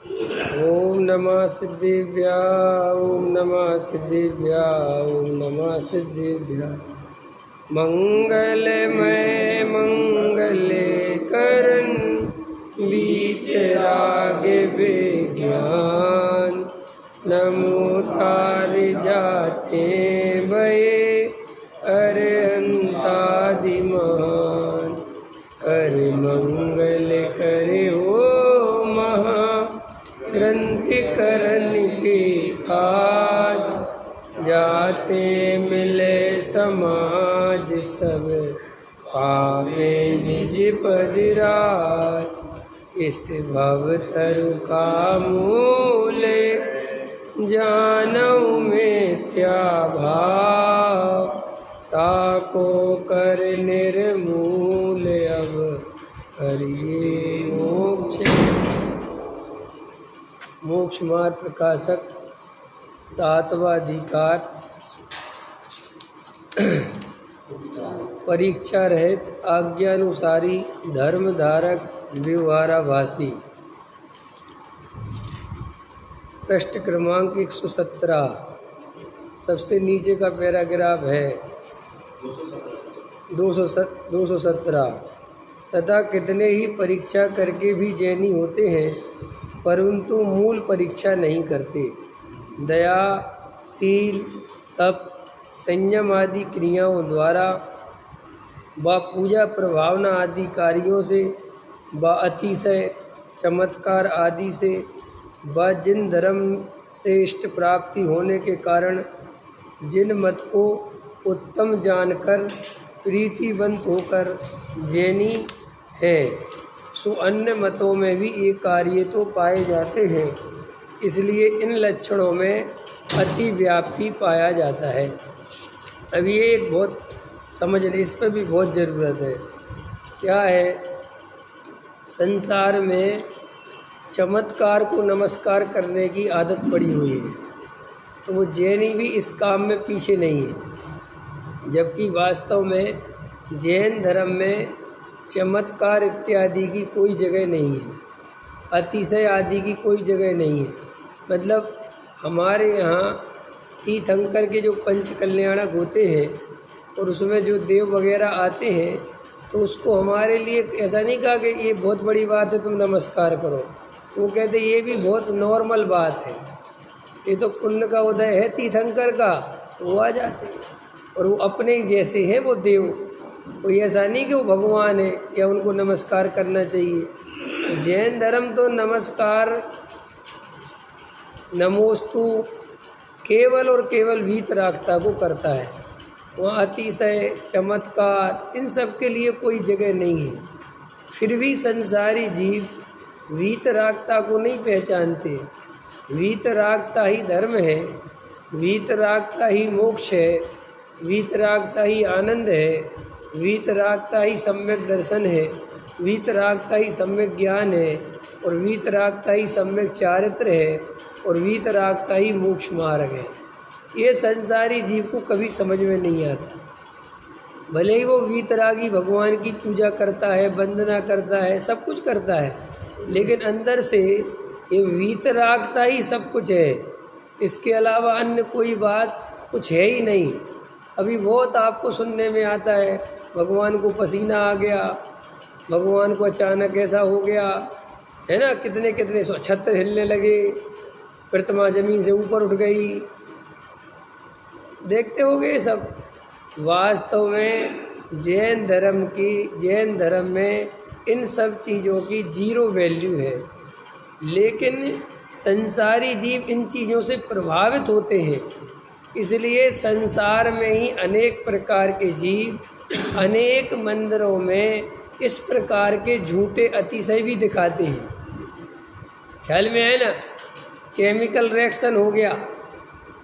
ओम नमः सिद्धिभ्या ओम नमः सिद्धिभ्या ओम नमः सिद्धिभ्या। मंगलमय मंगले करन वीतराग विज्ञान। नमो तार जाते भये अरहंतादिमान। अरे मंगल करे हो महा ग्रंथि करन के काज। जाते मिले समाज सब पावे निज पद राज। इस भव तरु का मूल जानऊ मिथ्या भाव। ताको कर निर्मूल अब करिए मोक्ष। मोक्ष मार्ग प्रकाशक सातवां अधिकार। परीक्षा रहित आज्ञानुसारी धर्म धारक व्यवहाराभासी। पृष्ठ क्रमांक 117 सबसे नीचे का पैराग्राफ है 217। तथा कितने ही परीक्षा करके भी जैनी होते हैं परंतु मूल परीक्षा नहीं करते। दया, शील, तप, संयम आदि क्रियाओं द्वारा व पूजा प्रभावना आदि कार्यों से व अतिशय चमत्कार आदि से व जिन धर्म से इष्ट प्राप्ति होने के कारण जिन मत को उत्तम जानकर प्रीतिवंत होकर जैनी है सो अन्य मतों में भी ये कार्य तो पाए जाते हैं। इसलिए इन लक्षणों में अतिव्याप्ति पाया जाता है। अब ये एक बहुत समझने इस पर भी बहुत ज़रूरत है। क्या है, संसार में चमत्कार को नमस्कार करने की आदत पड़ी हुई है तो वो जैनी भी इस काम में पीछे नहीं है। जबकि वास्तव में जैन धर्म में चमत्कार इत्यादि की कोई जगह नहीं है, अतिशय आदि की कोई जगह नहीं है। मतलब हमारे यहाँ तीर्थंकर के जो पंच कल्याणक होते हैं और उसमें जो देव वगैरह आते हैं तो उसको हमारे लिए ऐसा नहीं कहा कि ये बहुत बड़ी बात है तुम नमस्कार करो। वो कहते ये भी बहुत नॉर्मल बात है, ये तो पुण्य का उदय है तीर्थंकर का, तो वो आ जाते हैं और वो अपने ही जैसे हैं वो देव। कोई ऐसा नहीं कि वो भगवान है या उनको नमस्कार करना चाहिए। तो जैन धर्म तो नमस्कार नमोस्तु केवल और केवल वीतरागता को करता है। वहाँ अतिशय चमत्कार इन सब के लिए कोई जगह नहीं है। फिर भी संसारी जीव वीतरागता को नहीं पहचानते। वीतरागता ही धर्म है, वीतरागता ही मोक्ष है, वीतरागता ही आनंद है, वीतरागता ही सम्यक दर्शन है, वीतरागता ही सम्यक ज्ञान है और वीतरागता ही सम्यक चारित्र है और वीतरागता ही मोक्ष मार्ग है। ये संसारी जीव को कभी समझ में नहीं आता। भले ही वो वीतरागी भगवान की पूजा करता है, वंदना करता है, सब कुछ करता है, लेकिन अंदर से ये वीतरागता ही सब कुछ है। इसके अलावा अन्य कोई बात कुछ है ही नहीं। अभी बहुत आपको सुनने में आता है भगवान को पसीना आ गया, भगवान को अचानक ऐसा हो गया, है ना, कितने कितने छत्र हिलने लगे, प्रतिमा जमीन से ऊपर उठ गई, देखते होंगे सब। वास्तव में जैन धर्म में इन सब चीज़ों की जीरो वैल्यू है। लेकिन संसारी जीव इन चीज़ों से प्रभावित होते हैं, इसलिए संसार में ही अनेक प्रकार के जीव अनेक मंदिरों में इस प्रकार के झूठे अतिशय भी दिखाते हैं। ख्याल में है ना, केमिकल रिएक्शन हो गया,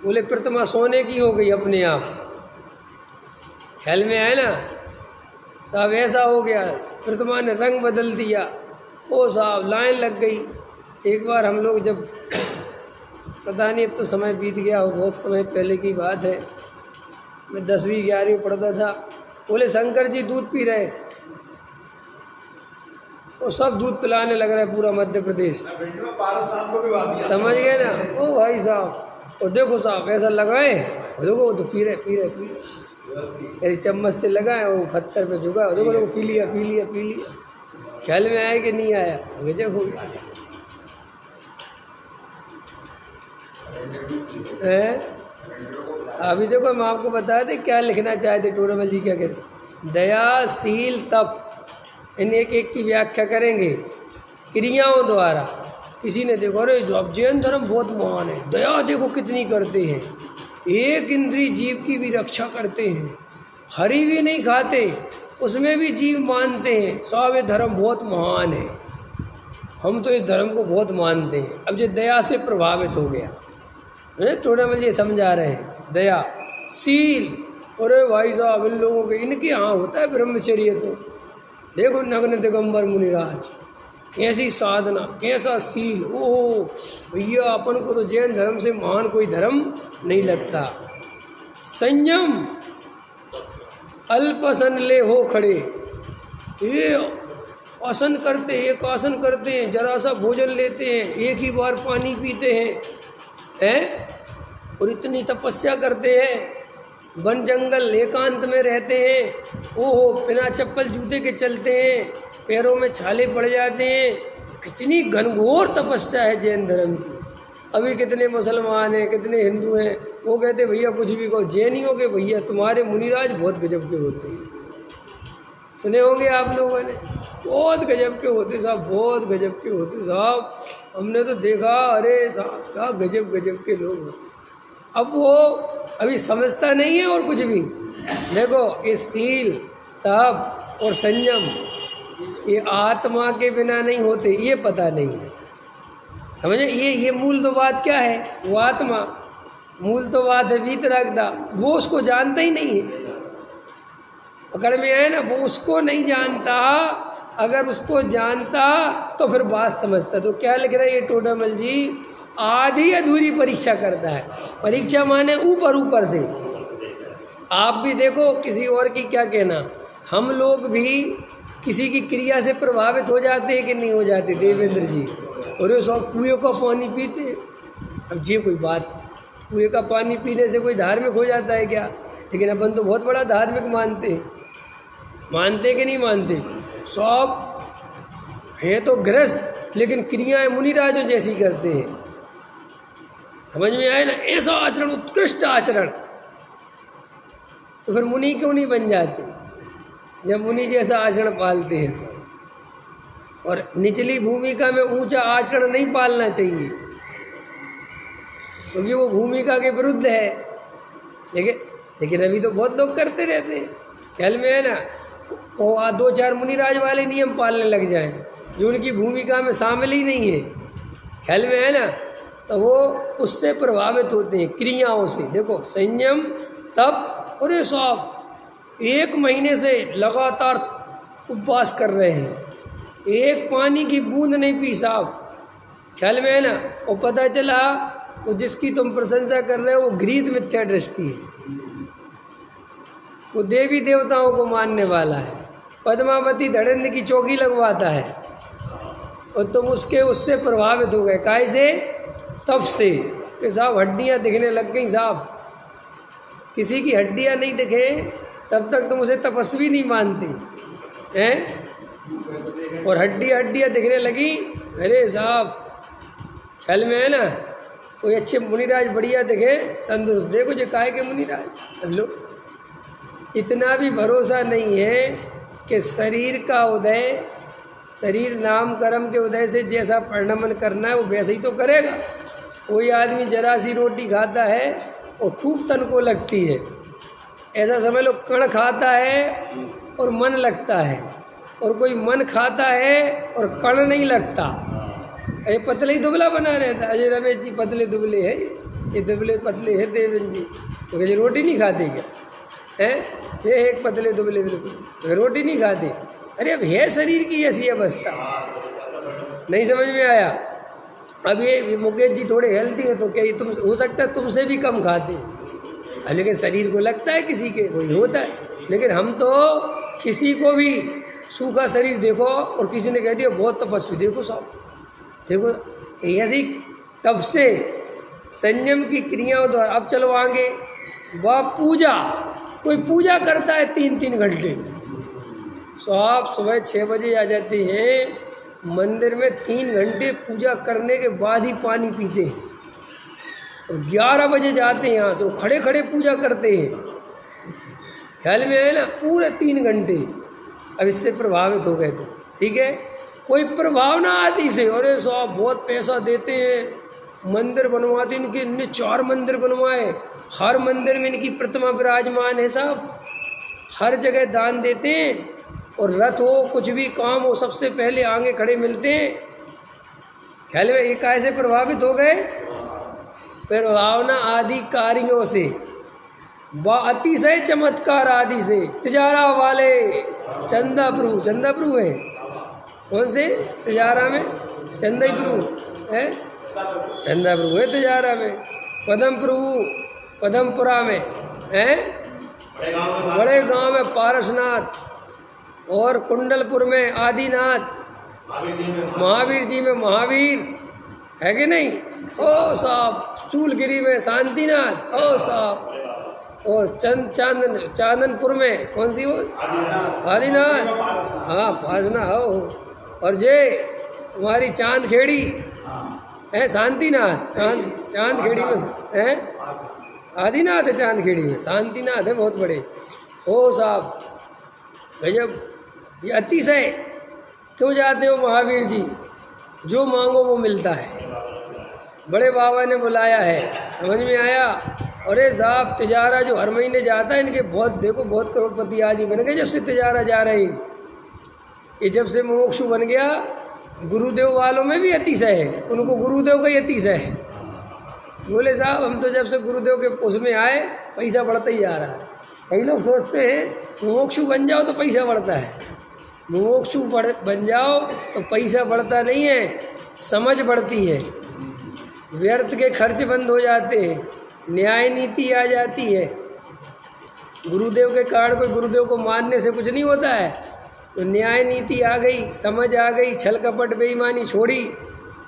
बोले प्रतिमा सोने की हो गई अपने आप। ख्याल में है ना, साहब ऐसा हो गया, प्रतिमा ने रंग बदल दिया, ओ साहब लाइन लग गई। एक बार हम लोग जब, पता नहीं अब तो समय बीत गया हो, बहुत समय पहले की बात है, मैं 10वीं 11वीं पढ़ता था, बोले शंकर जी दूध पी रहे। वो सब दूध पिलाने लग रहा है पूरा मध्य प्रदेश। समझ गए ना? ओ भाई साहब, और देखो साहब ऐसा लगाए, देखो वो तो पी रहे ऐसी चम्मच से लगाए, वो पत्थर पे झुका, देखो देखो पी लिया। ख्याल में आया कि नहीं आया? गजब हो गया अभी देखो हम आपको बता दें क्या लिखना चाहते टोडामल जी, क्या कहते, दयाशील तप, इन एक एक की व्याख्या करेंगे क्रियाओं द्वारा। किसी ने देखो अरे जो अब जैन धर्म बहुत महान है, दया देखो कितनी करते हैं, एक इंद्रिय जीव की भी रक्षा करते हैं, हरी भी नहीं खाते उसमें भी जीव मानते हैं, साहब ये धर्म बहुत महान है, हम तो इस धर्म को बहुत मानते हैं। अब जो दया से प्रभावित हो गया, टोडामल जी समझा रहे हैं दया शील, अरे भाई साहब इन लोगों के इनके यहाँ होता है ब्रह्मचर्य, तो देखो नग्न दिगंबर मुनिराज कैसी साधना, कैसा शील, ओह भैया अपन को तो जैन धर्म से महान कोई धर्म नहीं लगता। संयम, अल्पसन ले हो खड़े, ये आसन करते, एक आसन करते हैं, जरा सा भोजन लेते हैं, एक ही बार पानी पीते हैं और इतनी तपस्या करते हैं, वन जंगल एकांत में रहते हैं, ओहो बिना चप्पल जूते के चलते हैं, पैरों में छाले पड़ जाते हैं, कितनी घनघोर तपस्या है जैन धर्म की। अभी कितने मुसलमान हैं, कितने हिंदू हैं, वो कहते भैया कुछ भी कहो, जैनियों के भैया तुम्हारे मुनिराज बहुत गजब के होते हैं, सुने होंगे आप लोगों ने, बहुत गजब के होते साहब, बहुत गजब के होते साहब, हमने तो देखा, अरे साहब क्या गजब गजब के लोग होते। अब वो अभी समझता नहीं है और कुछ भी, देखो ये शील तप और संयम ये आत्मा के बिना नहीं होते, ये पता नहीं है, समझे? ये मूल तो बात क्या है, वो आत्मा, मूल तो बात है वीतरागता, वो उसको जानता ही नहीं है, पकड़ में आए ना, वो उसको नहीं जानता, अगर उसको जानता तो फिर बात समझता। तो क्या लिख रहे हैं ये टोडामल जी, आधी अधूरी परीक्षा करता है, परीक्षा माने ऊपर ऊपर से। आप भी देखो किसी और की क्या कहना, हम लोग भी किसी की क्रिया से प्रभावित हो जाते हैं कि नहीं हो जाते देवेंद्र जी, और ये सब कुएं का पानी पीते। अब जी कोई बात, कुएं का पानी पीने से कोई धार्मिक हो जाता है क्या? लेकिन अपन तो बहुत बड़ा धार्मिक मानते कि नहीं मानते, सब है तो गृहस्थ लेकिन क्रियाएं मुनिराजों जैसी करते हैं, समझ में आए ना? ऐसा आचरण, उत्कृष्ट आचरण, तो फिर मुनि क्यों नहीं बन जाते जब मुनि जैसा आचरण पालते हैं तो। और निचली भूमिका में ऊंचा आचरण नहीं पालना चाहिए, क्योंकि वो भूमिका के विरुद्ध है। लेकिन अभी तो बहुत लोग करते रहते हैं, ख्याल में है ना, वो 2-4 मुनिराज वाले नियम पालने लग जाएं जो उनकी भूमिका में शामिल ही नहीं है, ख्याल में है ना, तो वो उससे प्रभावित होते हैं क्रियाओं से। देखो संयम तप, और ये सब 1 महीने से लगातार उपवास कर रहे हैं, एक पानी की बूंद नहीं पी साहब, ख्याल में है ना, और पता चला वो जिसकी तुम प्रशंसा कर रहे हो वो घृत मिथ्या दृष्टि है, वो देवी देवताओं को मानने वाला है, पद्मावती धड़ेन्द्र की चौकी लगवाता है, और तुम उससे प्रभावित हो गए, काहे से? तब से कि साहब हड्डियाँ दिखने लग गई साहब, किसी की हड्डियाँ नहीं दिखे तब तक तुम उसे तपस्वी नहीं मानते हैं, और हड्डियाँ दिखने लगी, अरे साहब ख्याल में है ना, कोई अच्छे मुनिराज बढ़िया दिखे तंदुरुस्त, देखो जो काहे के मुनिराज। अब लो इतना भी भरोसा नहीं है कि शरीर का उदय, शरीर नाम कर्म के उदय से जैसा परिणमन करना है वो वैसे ही तो करेगा। कोई आदमी जरा सी रोटी खाता है और खूब तन को लगती है, ऐसा समझ लो कण खाता है और मन लगता है, और कोई मन खाता है और कण नहीं लगता, ये पतले ही दुबला बना रहता है। अजय रमेश जी पतले दुबले है, ये दुबले पतले है देवेंद्र जी, तो कहीं रोटी नहीं खाते क्या है? ये एक पतले दुबले बिल्कुल रोटी नहीं खाते। अरे अब है शरीर की ऐसी अवस्था, नहीं समझ में आया? अब ये मुकेश जी थोड़े हेल्दी है तो क्या तुम हो सकता है तुमसे भी कम खाते हैं, लेकिन शरीर को लगता है किसी के कोई होता है, लेकिन हम तो किसी को भी सूखा शरीर देखो, और किसी ने कह दिया बहुत तपस्वी, देखो साहब, देखो। तो ऐसे ही तब से संयम की क्रियाओं द्वारा। अब चलो आगे, वह पूजा, कोई पूजा करता है 3-3 घंटे। सो आप सुबह 6 बजे आ जाते हैं मंदिर में, 3 घंटे पूजा करने के बाद ही पानी पीते हैं, और 11 बजे जाते हैं यहाँ से, वो खड़े खड़े पूजा करते हैं। ख्याल में आए ना, पूरे 3 घंटे। अब इससे प्रभावित हो गए तो ठीक है। कोई प्रभाव ना आदि से, अरे साहब बहुत पैसा देते हैं, मंदिर बनवाते, इनके इनने 4 मंदिर बनवाए, हर मंदिर में इनकी प्रतिमा विराजमान है साहब, हर जगह दान देते हैं, और रथ हो कुछ भी काम हो सबसे पहले आगे खड़े मिलते हैं। ख्याल में ये कैसे प्रभावित हो गए? प्रभावना आदि कार्यों से, व अतिशय चमत्कार आदि से। तिजारा वाले चंदा प्रभु, चंदा प्रभु है कौन से? तिजारा में चंदा प्रभु है, चंदा प्रभु है तिजारा में। पदम प्रभु पदमपुरा में है, बड़े गांव में पारसनाथ, और कुंडलपुर में आदिनाथ, महावीर जी में महावीर है कि नहीं? ओ साहब चूलगिरी में शांतिनाथ, ओ साहब, ओ चांदनपुर में कौन सी वो? आदिनाथ, हाँ पारसना हो। और जे हमारी चांदखेड़ी है शांतिनाथ, चांदखेड़ी में है आदिनाथ है, चांदखेड़ी में शांतिनाथ है, बहुत बड़े। ओ साहब गजब, ये अतिशय क्यों जाते हो महावीर जी? जो मांगो वो मिलता है, बड़े बाबा ने बुलाया है, समझ में आया? अरे साहब तिजारा जो हर महीने जाता है, इनके बहुत देखो बहुत करोड़पति आदि बन गए जब से तिजारा जा रहे। ये जब से मोक्षु बन गया, गुरुदेव वालों में भी अतिशय है, उनको गुरुदेव का ही अतिशय है। बोले साहब हम तो जब से गुरुदेव के उसमें आए पैसा बढ़ता ही जा रहा है। कई लोग सोचते हैं मोक्षु बन जाओ तो पैसा बढ़ता है, मोक्षु बन जाओ तो पैसा बढ़ता नहीं है, समझ बढ़ती है, व्यर्थ के खर्च बंद हो जाते हैं, न्याय नीति आ जाती है। गुरुदेव के कारण कोई गुरुदेव को मानने से कुछ नहीं होता है, तो न्याय नीति आ गई, समझ आ गई, छल कपट बेईमानी छोड़ी,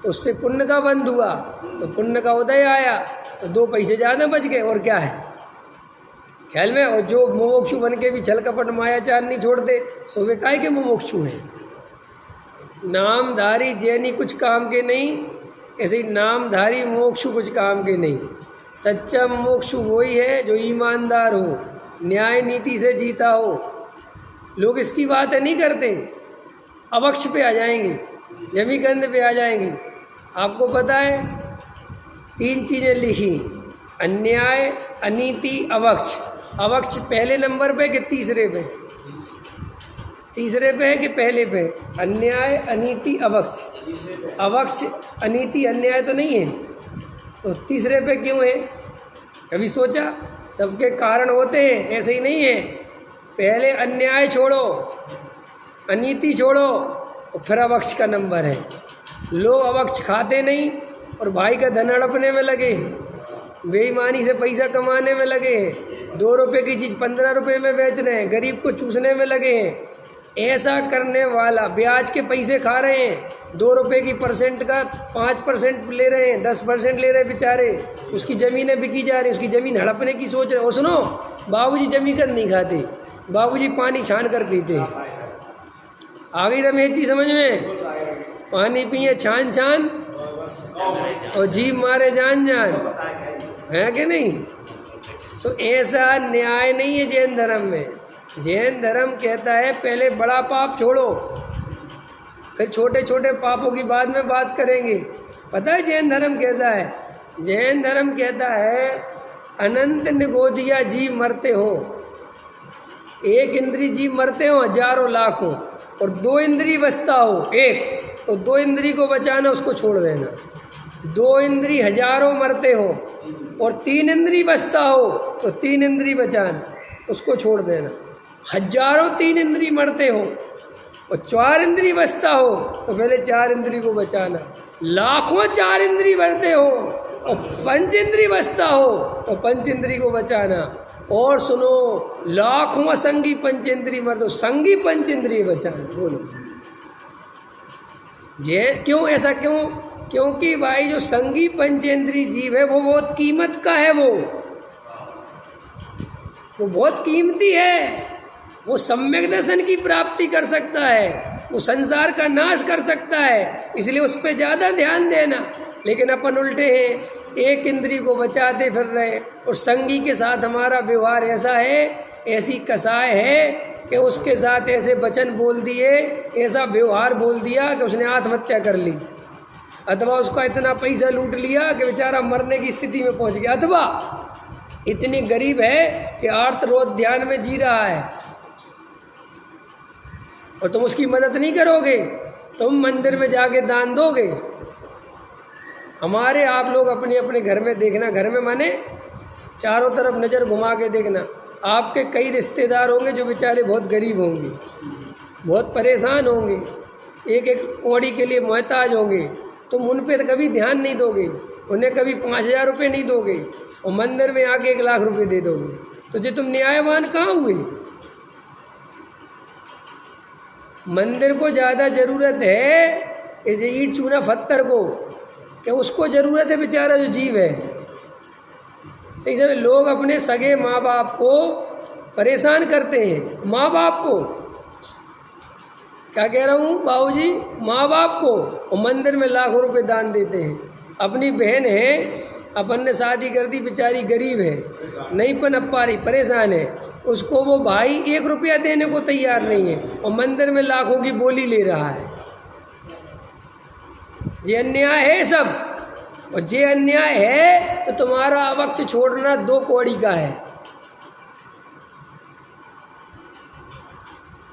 तो उससे पुण्य का बंद हुआ, तो पुण्य का उदय आया, तो 2 पैसे ज़्यादा बच गए, और क्या है ख्याल में? और जो मुमुक्षु बन के भी छल कपट मायाचार नहीं छोड़ते, सो वे काहे के मुमुक्षु हैं? नामधारी जैनी कुछ काम के नहीं, ऐसे ही नामधारी मोक्षु कुछ काम के नहीं। सच्चा मोक्षु वही है जो ईमानदार हो, न्याय नीति से जीता हो। लोग इसकी बात नहीं करते, अवक्ष पे आ जाएंगे, जमीकंद पे आ जाएंगे। आपको पता है 3 चीज़ें लिखी, अन्याय, अनीति, अवक्ष। अवक्ष पहले नंबर पे कि तीसरे पे? तीसरे पे है कि पहले पे? अन्याय, अनीति, अवक्ष। अवक्ष, अनीति, अन्याय तो नहीं है, तो तीसरे पे क्यों है? कभी सोचा? सबके कारण होते हैं, ऐसे ही नहीं है। पहले अन्याय छोड़ो, अनीति छोड़ो, और फिर अवक्ष का नंबर है। लोग अवक्ष खाते नहीं और भाई का धन हड़पने में लगे, बेईमानी से पैसा कमाने में लगे हैं, 2 रुपये की चीज़ 15 रुपये में बेच रहे हैं, गरीब को चूसने में लगे हैं। ऐसा करने वाला ब्याज के पैसे खा रहे हैं, 2 रुपये की % का 5% ले रहे हैं, 10% ले रहे हैं बेचारे, उसकी ज़मीनें बिकी जा रही, उसकी ज़मीन हड़पने की सोच रहे। और सुनो, बाबूजी जमीकंद नहीं खाते, बाबूजी पानी छान कर पीते हैं। आ गई रमेश जी समझ में? पानी पिए छान छान और जीभ मारे जान जान, है कि नहीं? सो ऐसा न्याय नहीं है जैन धर्म में। जैन धर्म कहता है पहले बड़ा पाप छोड़ो, फिर छोटे छोटे पापों की बाद में बात करेंगे। पता है जैन धर्म कैसा है? जैन धर्म कहता है अनंत निगोदिया जीव मरते हो, 1 इंद्री जीव मरते हो, हजारों लाख हो, और 2 इंद्री बचता हो एक, तो 2 इंद्री को बचाना, उसको छोड़ देना। 2 इंद्री हजारों मरते हो और 3 इंद्री बचता हो, तो 3 इंद्री बचाना, उसको छोड़ देना। हजारों 3 इंद्री मरते हो और 4 इंद्री बचता हो, तो पहले 4 इंद्री को बचाना। लाखों 4 इंद्री मरते हो और 5 इंद्री बचता हो, तो 5 इंद्री को बचाना। और सुनो, लाखों असंगी पंचेंद्रिय मर दो, संगी पंचेंद्रिय बचाना। बोलो जे क्यों, ऐसा क्यों? क्योंकि भाई जो संगी पंचेंद्रिय जीव है वो बहुत कीमत का है, वो बहुत कीमती है। वो सम्यक दर्शन की प्राप्ति कर सकता है, वो संसार का नाश कर सकता है, इसलिए उस पर ज़्यादा ध्यान देना। लेकिन अपन उल्टे हैं, एक इंद्रिय को बचाते फिर रहे, और संगी के साथ हमारा व्यवहार ऐसा है, ऐसी कसाय है कि उसके साथ ऐसे वचन बोल दिए, ऐसा व्यवहार बोल दिया कि उसने आत्महत्या कर ली, अथवा उसका इतना पैसा लूट लिया कि बेचारा मरने की स्थिति में पहुंच गया, अथवा इतनी गरीब है कि आर्त रोध ध्यान में जी रहा है और तुम उसकी मदद नहीं करोगे, तुम मंदिर में जाके दान दोगे। हमारे आप लोग अपने अपने घर में देखना, घर में माने चारों तरफ नज़र घुमा के देखना, आपके कई रिश्तेदार होंगे जो बेचारे बहुत गरीब होंगे, बहुत परेशान होंगे, एक एक कौड़ी के लिए मोहताज होंगे। तुम उन पर कभी ध्यान नहीं दोगे, उन्हें कभी 5,000 रुपये नहीं दोगे, और मंदिर में आके 1 लाख रुपए दे दोगे, तो जो तुम न्यायवान कहाँ हुए? मंदिर को ज़्यादा ज़रूरत है ये ईंट चूना पत्थर को, कि उसको ज़रूरत है बेचारा जो जीव है। इसमें लोग अपने सगे माँ बाप को परेशान करते हैं, माँ बाप को, क्या कह रहा हूँ बाबूजी, माँ बाप को, और मंदिर में लाखों रुपए दान देते हैं। अपनी बहन है, अपन ने शादी कर दी, बेचारी गरीब है, नहीं पनप पा रही, परेशान है, उसको वो भाई 1 रुपया देने को तैयार नहीं है, और मंदिर में लाखों की बोली ले रहा है। ये अन्याय है सब, और ये अन्याय है तो तुम्हारा अवक्ष छोड़ना 2 कौड़ी का है।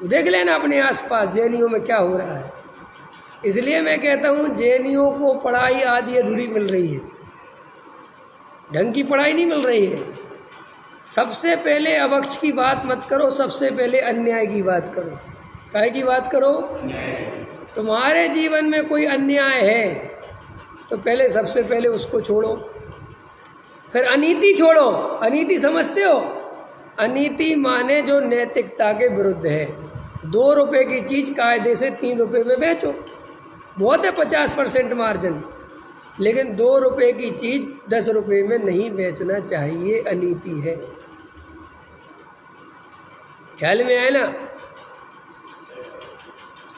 देख लेना अपने आसपास जैनियों में क्या हो रहा है। इसलिए मैं कहता हूँ जैनियों को पढ़ाई आदि अधूरी मिल रही है, ढंग की पढ़ाई नहीं मिल रही है। सबसे पहले अवक्ष की बात मत करो, सबसे पहले अन्याय की बात करो। काहे की बात करो? तुम्हारे जीवन में कोई अन्याय है तो पहले सबसे पहले उसको छोड़ो, फिर अनीति छोड़ो। अनीति समझते हो? अनीति माने जो नैतिकता के विरुद्ध है। 2 रुपये की चीज़ कायदे से 3 रुपये में बेचो, बहुत है 50% मार्जिन, लेकिन 2 रुपये की चीज़ 10 रुपये में नहीं बेचना चाहिए, अनीति है। ख्याल में आए ना?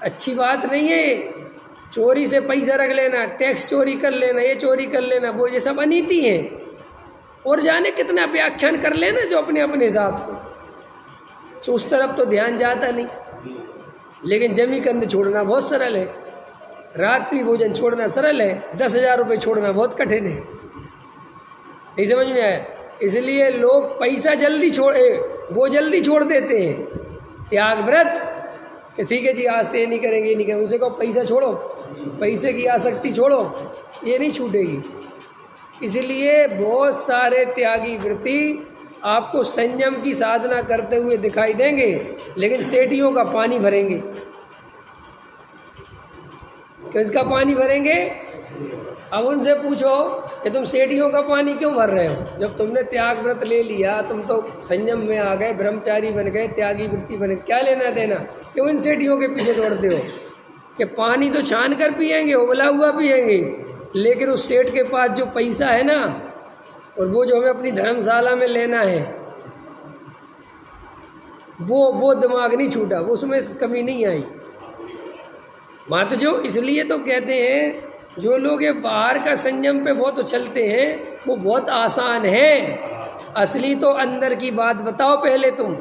अच्छी बात नहीं है। चोरी से पैसा रख लेना, टैक्स चोरी कर लेना, ये चोरी कर लेना, वो ये सब अनीति है। और जाने कितना व्याख्यान कर लेना जो अपने अपने हिसाब से, तो उस तरफ तो ध्यान जाता नहीं। लेकिन जमी कंद छोड़ना बहुत सरल है, रात्रि भोजन छोड़ना सरल है, 10,000 रुपये छोड़ना बहुत कठिन है। नहीं समझ में आया? इसलिए लोग पैसा जल्दी छोड़े, वो जल्दी छोड़ देते हैं। त्याग व्रत कि ठीक है जी आज से ये नहीं करेंगे, ये नहीं करेंगे, उसे कहो पैसा छोड़ो, पैसे की आसक्ति छोड़ो, ये नहीं छूटेगी। इसलिए बहुत सारे त्यागी वृत्ति आपको संयम की साधना करते हुए दिखाई देंगे, लेकिन सेठियों का पानी भरेंगे। किसका पानी भरेंगे? अब उनसे पूछो कि तुम सेठियों का पानी क्यों भर रहे हो? जब तुमने त्याग व्रत ले लिया, तुम तो संयम में आ गए, ब्रह्मचारी बन गए, त्यागी वृत्ति बन गए, क्या लेना देना? क्यों इन सेठियों के पीछे दौड़ते हो? कि पानी तो छान कर पिएंगे, उबला हुआ पिएंगे, लेकिन उस सेठ के पास जो पैसा है ना, और वो जो हमें अपनी धर्मशाला में लेना है, वो दिमाग नहीं छूटा, वो उसमें कमी नहीं आई। मात जो इसलिए तो कहते हैं जो लोग ये बाहर का संयम पे बहुत उछलते हैं वो बहुत आसान है। असली तो अंदर की बात बताओ पहले तुम।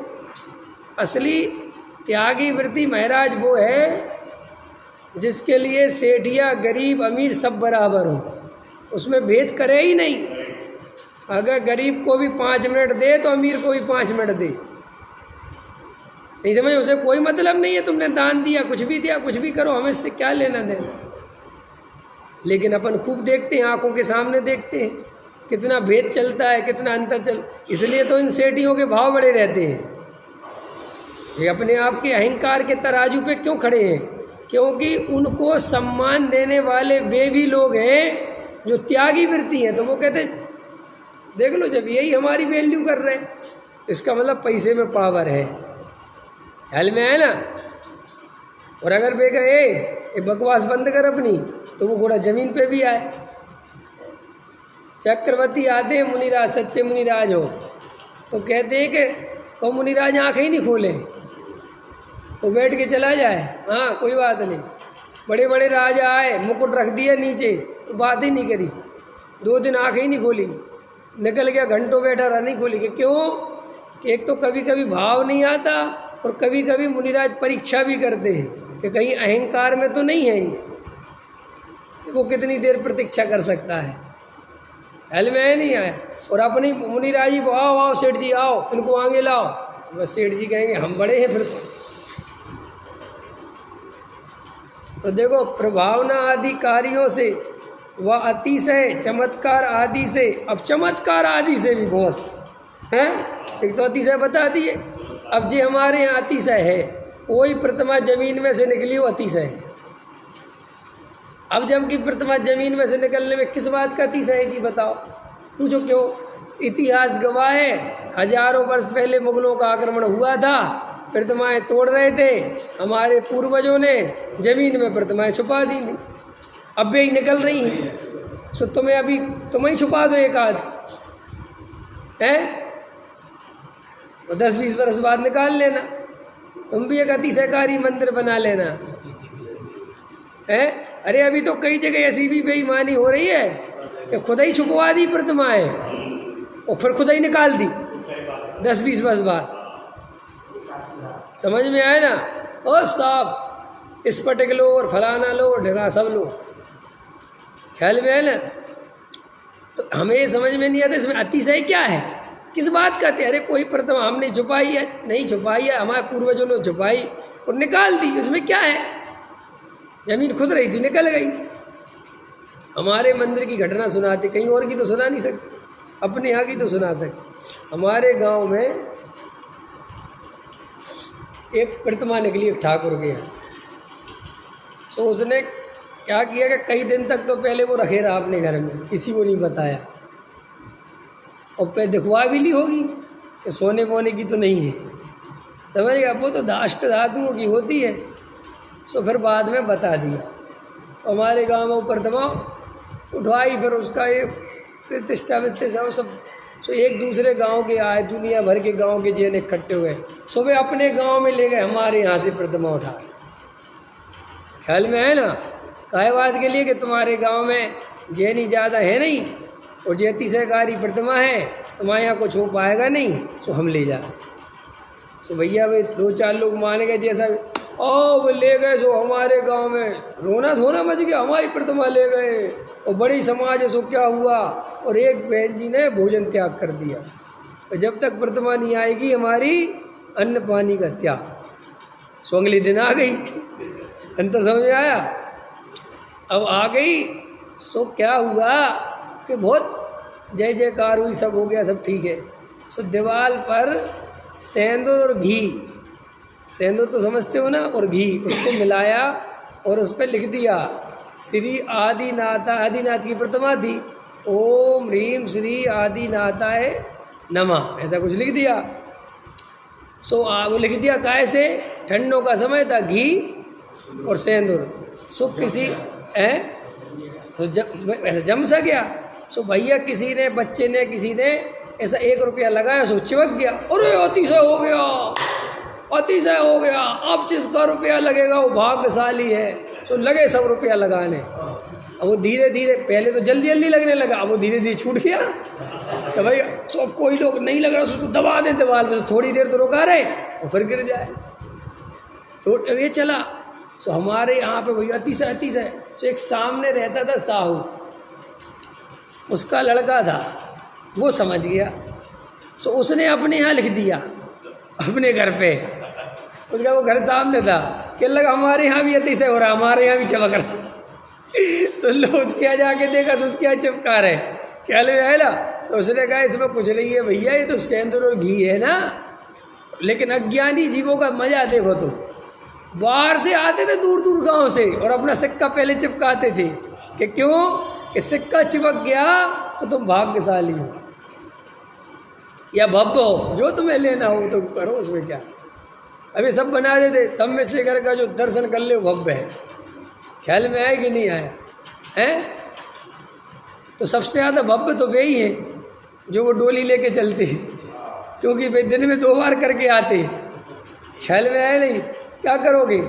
असली त्यागी वृत्ति महाराज वो है जिसके लिए सेठिया गरीब अमीर सब बराबर हो, उसमें भेद करे ही नहीं। अगर गरीब को भी 5 मिनट दे तो अमीर को भी 5 मिनट दे, नहीं समझ? उसे कोई मतलब नहीं है तुमने दान दिया, कुछ भी दिया, कुछ भी करो, हमें इससे क्या लेना देना। लेकिन अपन खूब देखते हैं, आंखों के सामने देखते हैं कितना भेद चलता है, कितना अंतर चल। इसलिए तो इन सेठियों के भाव बड़े रहते हैं। ये अपने आप के अहंकार के तराजू पे क्यों खड़े हैं? क्योंकि उनको सम्मान देने वाले वे भी लोग हैं जो त्यागी वृत्ति हैं। तो वो कहते देख लो, जब यही हमारी वैल्यू कर रहे हैं तो इसका मतलब पैसे में पावर है, ख्याल में है ना। और अगर वे कहे ये बकवास बंद कर अपनी, तो वो घोड़ा जमीन पे भी आए। चक्रवर्ती आते हैं मुनिराज, सच्चे मुनिराज हो, तो कहते हैं कि वो मुनिराज आँखें ही नहीं खोले, वो बैठ के चला जाए, हाँ कोई बात नहीं। बड़े बड़े राजा आए, मुकुट रख दिया नीचे, तो बात ही नहीं करी, 2 दिन आँखें ही नहीं खोली, निकल गया, घंटों बैठा रहा, नहीं खोली। कि क्यों? कि एक तो कभी कभी भाव नहीं आता, और कभी कभी मुनिराज परीक्षा भी करते हैं कि कहीं अहंकार में तो नहीं है ये, तो वो कितनी देर प्रतीक्षा कर सकता है, हल में नहीं आया। और अपनी मुनिराज जी, आओ आओ सेठ जी आओ, इनको आगे लाओ, बस सेठ जी कहेंगे हम बड़े हैं फिर तो देखो प्रभावना आदि कार्यों से व अतिशय चमत्कार आदि से, अब चमत्कार आदि से भी बहुत हैं, एक तो अतिशय बता दिए, अब जो हमारे यहाँ अतिशय है, वही प्रतिमा जमीन में से निकली वो अतिशय है। अब जबकि प्रतिमा जमीन में से निकलने में किस बात का अतिशय है जी बताओ, पूछो क्यों? इतिहास गवाह है, हजारों वर्ष पहले मुगलों का आक्रमण हुआ था, प्रतिमाएं तोड़ रहे थे, हमारे पूर्वजों ने जमीन में प्रतिमाएं छुपा दी नहीं, अब भी निकल रही हैं। सो तुम्हें अभी तुम ही छुपा दो एक आध है, 10-20 वर्ष बाद निकाल लेना, तुम भी एक अतिशयकारी मंदिर बना लेना है। अरे अभी तो कई जगह ऐसी भी बेईमानी हो रही है कि खुद ही छुपवा दी प्रतिमाएं और फिर खुद ही निकाल दी 10-20 वर्ष बाद। समझ में आए ना? ओ साहब इस पटक लो और फलाना लो और ढगा सब लो, ख्याल में है ना? तो हमें ये समझ में नहीं आता इसमें अतिशय क्या है, किस बात का? अरे कोई प्रतिमा हमने छुपाई है, नहीं छुपाई है, हमारे पूर्वजों ने छुपाई और निकाल दी, उसमें क्या है? जमीन खुद रही थी निकल गई। हमारे मंदिर की घटना सुनाते, कहीं और की तो सुना नहीं सकते, अपने यहाँ की तो सुना सकते। हमारे गांव में एक प्रतिमा निकली एक ठाकुर के यहाँ, तो उसने क्या किया कि कई दिन तक तो पहले वो रखे रहा अपने घर में, किसी को नहीं बताया, और पे दिखवा भी ली होगी कि सोने वोने की तो नहीं है, समझ गया? वो तो दाष्ट धातुओं की होती है। सो फिर बाद में बता दिया, तो हमारे गांव में वो प्रतिमा उठवाई, फिर उसका ये प्रतिष्ठा वित्तिष्ठा सब, सो एक दूसरे गांव के आए, दुनिया भर के गांव के जैन इकट्ठे हुए, सो वे अपने गांव में ले गए, हमारे यहाँ से प्रतिमा उठा। ख्याल में है ना? काहे बात के लिए कि तुम्हारे गांव में जैनी ज़्यादा है नहीं और जो अतिशयकारी प्रतिमा है, तुम्हारे यहाँ कुछ हो पाएगा नहीं, सो हम ले जा रहे। सो भैया भाई 2-4 लोग मान गए, जैसा ओ वो ले गए, सो हमारे गांव में रोना धोना मच गया, हमारी प्रतिमा ले गए, और बड़ी समाज है, सो क्या हुआ? और एक बहन जी ने भोजन त्याग कर दिया, और जब तक प्रतिमा नहीं आएगी हमारी अन्न पानी का त्याग। सो अगले दिन आ गई, अंतर समझ आया? अब आ गई, सो क्या हुआ कि बहुत जय जयकार हुई, सब हो गया, सब ठीक है। सो दीवार पर सेंदूर और घी, सेंदूर तो समझते हो ना, और घी उसको मिलाया और उस पर लिख दिया श्री आदिनाथ, आदिनाथ की प्रतिमा थी, ओम ह्रीम श्री आदिनाथाय नमः, ऐसा कुछ लिख दिया। सो वो लिख दिया काहे से? ठंडों का समय था, घी और सेंदूर, सो किसी है तो ऐसा जम सा गया। सो भैया किसी ने, बच्चे ने, किसी ने ऐसा 1 रुपया लगाया, सो चिपक गया, अरे अतिशय हो गया, अतिशय हो गया, अब जिसका रुपया लगेगा वो भाग्यशाली है। तो लगे सब रुपया लगाने, अब वो धीरे धीरे, पहले तो जल्दी जल्दी लगने लगा, अब वो धीरे धीरे छूट गया सब। सो अब कोई लोग नहीं लग रहा, उसको दबा दे दीवार में, थोड़ी देर तो रुका रहे और फिर गिर जाए, तो ये चला। सो हमारे यहाँ पे भैया अतिशय। सो एक सामने रहता था साहू, उसका लड़का था, वो समझ गया, सो उसने अपने यहाँ लिख दिया अपने घर पे, उसका वो घर सामने था, कि लगा हमारे यहाँ भी अतिशय हो रहा, हमारे यहाँ भी चमक रहा तो लोग क्या जाके देखा, तो उसके यहाँ चिपका रहे, क्या ले आया? तो उसने कहा इसमें कुछ नहीं है भैया, ये तो सेंदूर और घी है ना। लेकिन अज्ञानी जीवों का मजा देखो, तुम बाहर से आते थे दूर दूर गांव से और अपना सिक्का पहले चिपकाते थे, कि क्यों? कि सिक्का चिपक गया तो तुम भाग्यशाली हो। या भव्य हो, जो तुम्हें लेना हो तो करो, उसमें क्या। अभी सब बना देते, सब में से घर का जो दर्शन कर ले वो भव्य है। ख्याल में आया कि नहीं आया है? तो सबसे ज़्यादा भव्य तो वे ही हैं जो वो डोली लेके चलते हैं, क्योंकि वे दिन में 2 बार करके आते हैं। ख्याल में आया नहीं? क्या करोगे?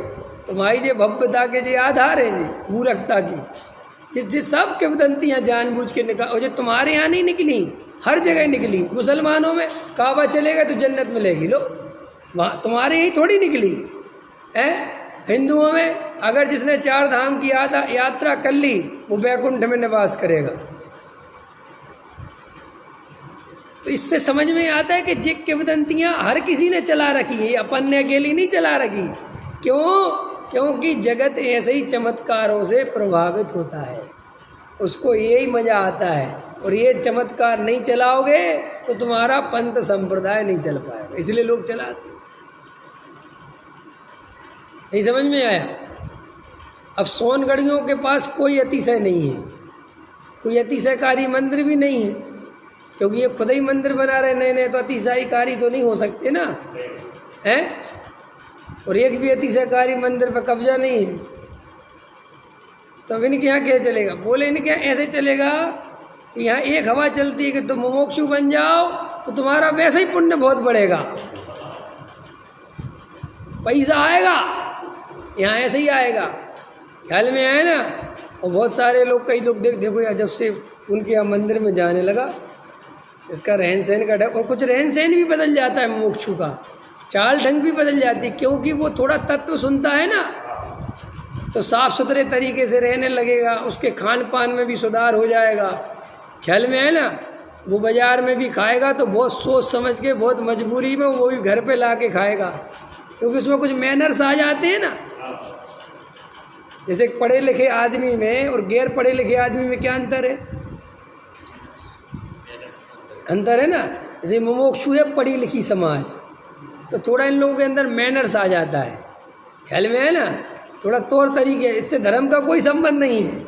तुम्हारी जो भव्यता के जो आधार है जी मूर्खता की, जिस सब किंवदंतियाँ जानबूझ के निकाल, और जो तुम्हारे यहाँ नहीं निकली, हर जगह निकली। मुसलमानों में काबा चलेगा तो जन्नत मिलेगी, लो वहाँ तुम्हारे यहीं थोड़ी निकली है। हिंदुओं में अगर जिसने 4 धाम की यात्रा कर ली वो बैकुंठ में निवास करेगा। तो इससे समझ में आता है कि जे किंवदंतियाँ हर किसी ने चला रखी है, अपन ने अकेली नहीं चला रखी। क्यों? क्योंकि जगत ऐसे ही चमत्कारों से प्रभावित होता है, उसको यही मज़ा आता है। और ये चमत्कार नहीं चलाओगे तो तुम्हारा पंथ संप्रदाय नहीं चल पाएगा, इसलिए लोग चलाते। नहीं समझ में आया? अब सोनगढ़ियों के पास कोई अतिशय नहीं है, कोई अतिशयकारी मंदिर भी नहीं है, क्योंकि ये खुद ही मंदिर बना रहे नए नए, तो अतिशयकारी तो नहीं हो सकते ना, हैं? और एक भी अतिशयकारी मंदिर पर कब्जा नहीं है। तो अब इनके यहाँ क्या चलेगा? बोले इनके यहाँ ऐसे चलेगा कि यहाँ एक हवा चलती है कि तुम मुमुक्षु बन जाओ तो तुम्हारा वैसे ही पुण्य बहुत बढ़ेगा, पैसा आएगा, यहाँ ऐसे ही आएगा। ख्याल में आया ना? और बहुत सारे लोग, कई लोग देखो यार, जब से उनके यहाँ मंदिर में जाने लगा, इसका रहन सहन का ढंग, और कुछ रहन सहन भी बदल जाता है मुमुक्षु का, चाल ढंग भी बदल जाती, क्योंकि वो थोड़ा तत्व सुनता है ना, तो साफ सुथरे तरीके से रहने लगेगा, उसके खान पान में भी सुधार हो जाएगा। ख्याल में है ना? वो बाज़ार में भी खाएगा तो बहुत सोच समझ के, बहुत मजबूरी में वो भी घर पे ला के खाएगा, क्योंकि उसमें कुछ मैनर्स आ जाते हैं ना। जैसे पढ़े लिखे आदमी में और गैर पढ़े लिखे आदमी में क्या अंतर है? अंतर है ना। जैसे मुमुक्षु है पढ़ी लिखी समाज, तो थोड़ा इन लोगों के अंदर मैनर्स आ जाता है। ख्याल में है ना? थोड़ा तौर तरीके, इससे धर्म का कोई संबंध नहीं है,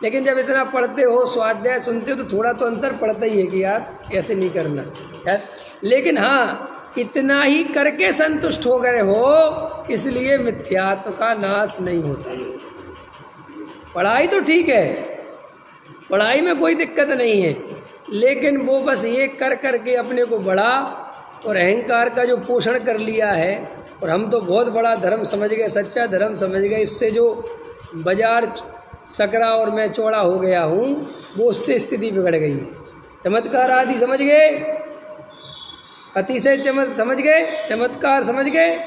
लेकिन जब इतना पढ़ते हो, स्वाध्याय सुनते हो, तो थोड़ा तो अंतर पड़ता ही है कि यार ऐसे नहीं करना यार। लेकिन हाँ, इतना ही करके संतुष्ट हो गए हो, इसलिए मिथ्यात्व का नाश नहीं होता। पढ़ाई तो ठीक है, पढ़ाई में कोई दिक्कत नहीं है, लेकिन वो बस ये कर करके अपने को बड़ा और अहंकार का जो पोषण कर लिया है, और हम तो बहुत बड़ा धर्म समझ गए, सच्चा धर्म समझ गए, इससे जो बाजार सकरा और मैं चौड़ा हो गया हूँ, वो उससे स्थिति बिगड़ गई है। चमत्कार आदि समझ गए, अतिशय समझ गए, चमत्कार समझ गए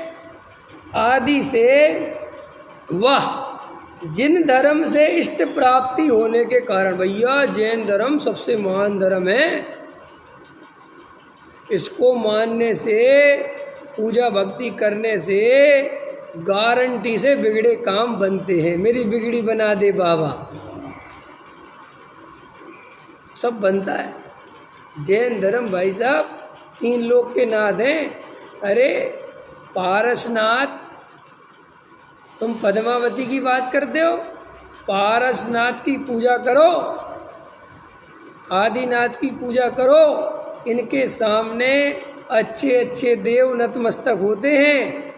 आदि से, वह जिन धर्म से इष्ट प्राप्ति होने के कारण, भैया जैन धर्म सबसे महान धर्म है, इसको मानने से, पूजा भक्ति करने से गारंटी से बिगड़े काम बनते हैं। मेरी बिगड़ी बना दे बाबा, सब बनता है। जैन धर्म भाई साहब 3 लोग के नाथ हैं। अरे पारसनाथ, तुम पद्मावती की बात करते हो, पारसनाथ की पूजा करो, आदिनाथ की पूजा करो, इनके सामने अच्छे अच्छे देव नतमस्तक होते हैं,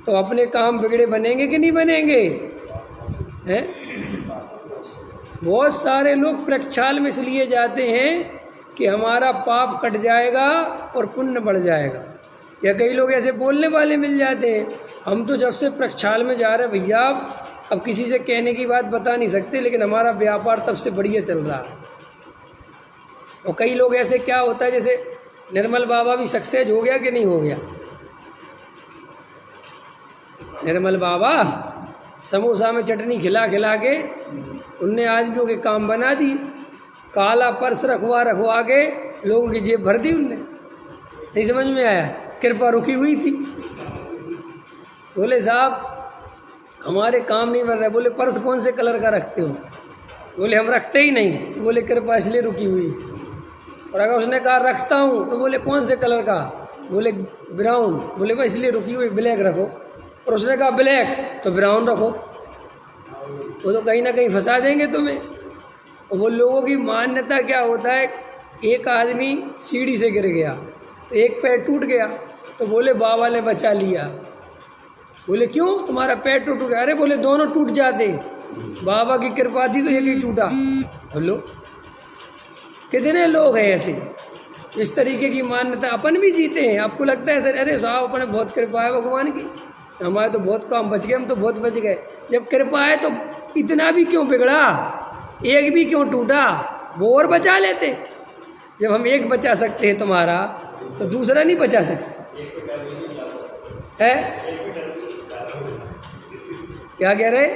तो अपने काम बिगड़े बनेंगे कि नहीं बनेंगे? हैं? बहुत सारे लोग प्रक्षाल में इसलिए जाते हैं कि हमारा पाप कट जाएगा और पुण्य बढ़ जाएगा, या कई लोग ऐसे बोलने वाले मिल जाते हैं, हम तो जब से प्रक्षाल में जा रहे हैं भैया, अब किसी से कहने की बात बता नहीं सकते, लेकिन हमारा व्यापार तब से बढ़िया चल रहा है। और कई लोग ऐसे, क्या होता है, जैसे निर्मल बाबा भी सक्सेस हो गया कि नहीं हो गया? निर्मल बाबा समोसा में चटनी खिला खिला के उनने आदमियों के काम बना दिए, काला पर्स रखवा के लोगों की जेब भर दी उनने। नहीं समझ में आया? कृपा रुकी हुई थी। बोले साहब हमारे काम नहीं बन रहे। बोले पर्स कौन से कलर का रखते हो? बोले हम रखते ही नहीं। तो बोले कृपा इसलिए रुकी हुई। और अगर उसने कहा रखता हूँ, तो बोले कौन से कलर का? बोले ब्राउन। बोले भाई इसलिए रुकी हुई, ब्लैक रखो। और उसने कहा ब्लैक, तो ब्राउन रखो। वो तो कहीं ना कहीं फंसा देंगे तुम्हें। और वो लोगों की मान्यता क्या होता है, एक आदमी सीढ़ी से गिर गया तो एक पैर टूट गया, तो बोले बाबा ने बचा लिया। बोले क्यों, तुम्हारा पैर टूट गया? अरे बोले दोनों टूट जाते, बाबा की कृपा थी तो एक ही टूटा। बोलो कितने लोग हैं ऐसे, इस तरीके की मान्यता अपन भी जीते हैं। आपको लगता है सर अरे साहब अपने बहुत कृपा है भगवान की, हमारे तो बहुत काम बच गए, हम तो बहुत बच गए। जब कृपा है तो इतना भी क्यों बिगड़ा, एक भी क्यों टूटा, वो और बचा लेते। जब हम एक बचा सकते हैं तुम्हारा तो दूसरा नहीं बचा सकते है? क्या कह रहे?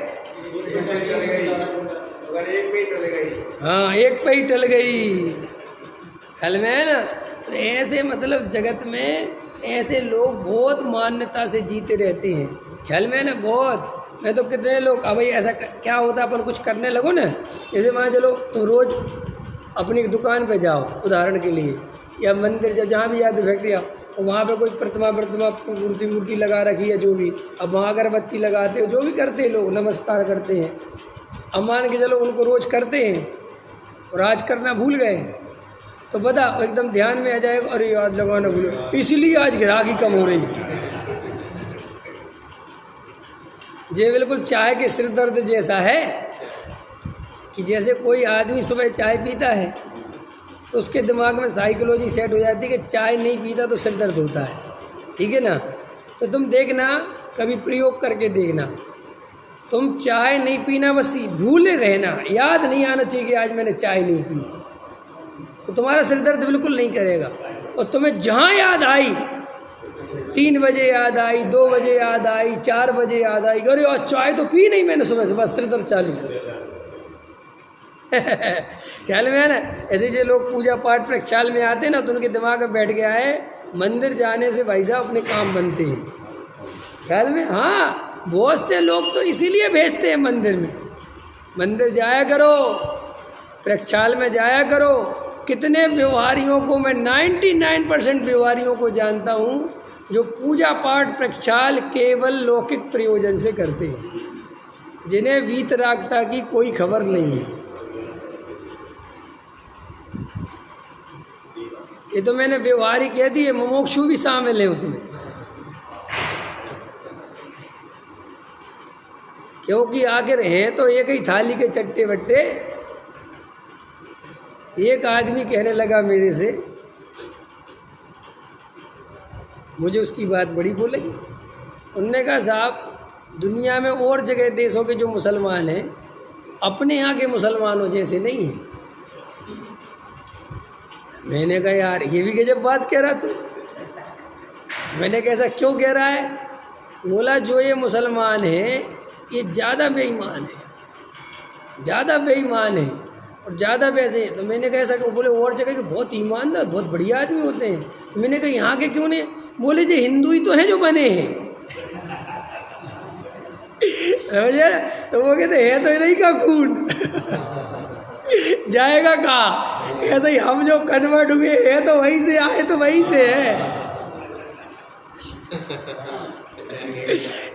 हाँ एक पे ही टल गई, हल में है ना। तो ऐसे मतलब जगत में ऐसे लोग बहुत मान्यता से जीते रहते हैं, ख्याल में ना बहुत। मैं तो कितने लोग, अब भाई ऐसा क्या होता है अपन कुछ करने लगो ना, जैसे मान चलो तुम रोज़ अपनी दुकान पे जाओ उदाहरण के लिए, या मंदिर जब जहाँ भी जाए तो फैक्ट्री आओ, और वहाँ पे कोई प्रतिमा मूर्ति लगा रखी है जो भी, अब वहाँ अगरबत्ती लगाते हो, जो भी करते हैं लोग नमस्कार करते हैं। अब मान के चलो उनको रोज़ करते हैं और आज करना भूल गए तो बता एकदम ध्यान में आ जाएगा, अरे आज लगाना भूलो, इसलिए आज ग्राहकी कम हो रही है। ये बिल्कुल चाय के सिर दर्द जैसा है कि जैसे कोई आदमी सुबह चाय पीता है तो उसके दिमाग में साइकोलॉजी सेट हो जाती है कि चाय नहीं पीता तो सिर दर्द होता है, ठीक है ना। तो तुम देखना, कभी प्रयोग करके देखना, तुम चाय नहीं पीना, बस भूले रहना, याद नहीं आना चाहिए कि आज मैंने चाय नहीं पी, तो तुम्हारा सिर दर्द बिल्कुल नहीं करेगा। और तुम्हें जहाँ याद आई, 3 बजे याद आई, 2 बजे याद आई, 4 बजे याद आई, अरे आज चाय तो पी नहीं मैंने सुबह से, बस सिर दर्द चालू। ख्याल में है ना। ऐसे जो लोग पूजा पाठ प्रक्षाल में आते हैं ना, तो उनके दिमाग में बैठ गया है मंदिर जाने से भाई साहब अपने काम बनते हैं, ख्याल में। हाँ बहुत से लोग तो इसीलिए भेजते हैं मंदिर में, मंदिर जाया करो, प्रक्षाल में जाया करो। कितने व्यवहारियों को मैं 99% व्यवहारियों को जानता हूँ जो पूजा पाठ प्रक्षाल केवल लौकिक प्रयोजन से करते हैं, जिन्हें वीतरागता की कोई खबर नहीं है। ये तो मैंने व्यवहारी कह दी है, मुमुक्षु भी शामिल है उसमें, क्योंकि आखिर हैं तो एक ही थाली के चट्टे बट्टे। एक आदमी कहने लगा मेरे से, मुझे उसकी बात बड़ी वो लगी। उन्होंने कहा साहब दुनिया में और जगह देशों के जो मुसलमान हैं अपने यहाँ के मुसलमानों जैसे नहीं हैं। मैंने कहा यार ये भी गजब बात कह रहा तू। मैंने कैसा क्यों कह रहा है? बोला जो ये मुसलमान हैं ये ज़्यादा बेईमान है, ज़्यादा बेईमान है और ज़्यादा वैसे। तो मैंने कहा ऐसा, बोले और जगह के बहुत ईमानदार बहुत बढ़िया आदमी होते हैं। तो मैंने कहा यहाँ के क्यों नहीं? बोले जो हिंदू ही तो हैं जो बने हैं। तो वो कहते हैं तो नहीं का खून जाएगा कहाँ? ऐसे ही हम जो कन्वर्ट हुए हैं तो वहीं से आए, तो वहीं से है।